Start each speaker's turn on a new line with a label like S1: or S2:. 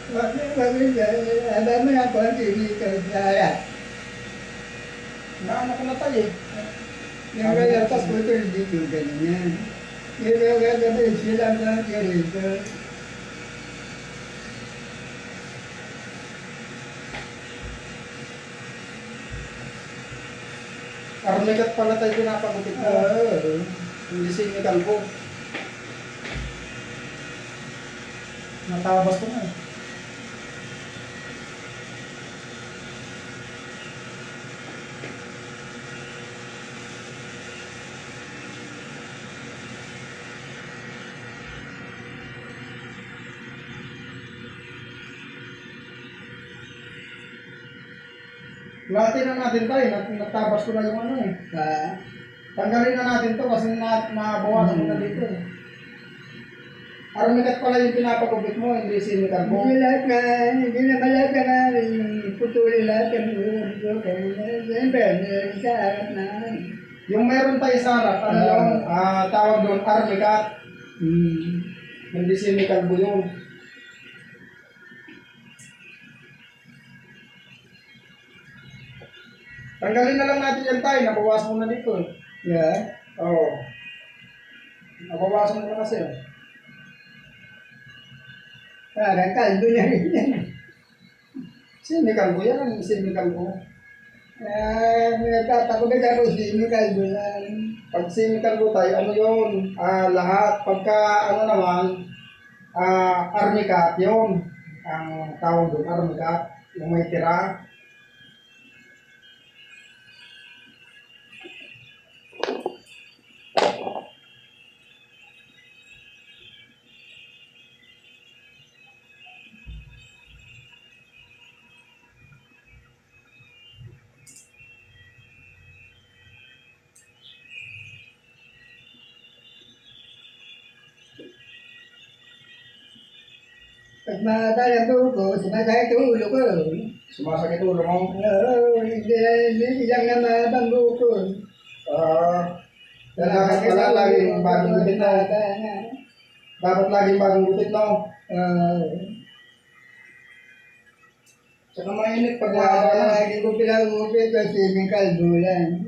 S1: Alam mo na kung hindi ka kaya.
S2: Naano ko na tayo eh.
S1: Yung kaya tas ko ito hindi yung ganyan. Yung kaya kaya silang ka rito.
S2: Armigat pala tayo pinapagupit mo. Hindi sinigal ko. Natabas ko na eh. Lahatin na natin tayo. Natabas ko na yung ano eh. Tanggalin na natin to kasi nabawasan mo na dito eh. Armigat pala yung pinapagupit mo, hindi sinigal ko.
S1: Hindi lahat na, hindi na lahat na yung putuli lahat yung ulo ko. Siyempre, sa harap na.
S2: Yung meron tayo sa harap, ano yung tawag doon, armigat. Hindi sinigal ko yun. Tanggalin na lang natin yan tayo, nabawasan mo na dito eh.
S1: Yeah.
S2: Oo. Nabawasan mo na kasi eh.
S1: Parang kaldo na rin yan.
S2: Sinigal ko yan, ang sinigal ko.
S1: Nagtatakot na ako, sino kaldo lang.
S2: Pag sinigal ko tayo, ano yun? Lahat. Pagka ano naman, armicat yun. Ang tawag doon, armicat. Yung may tira.
S1: Pag matala ko, sumasakit ang ulo ko.
S2: Sumasakit ulo mo.
S1: Hindi lang na mabanggo ko.
S2: Dapat pala laging bagong gupit no? Dapat laging bagong gupit no? Tsaka mainit pag mahaba na.
S1: Lagi ko pinagupit kasi may kaldo lang.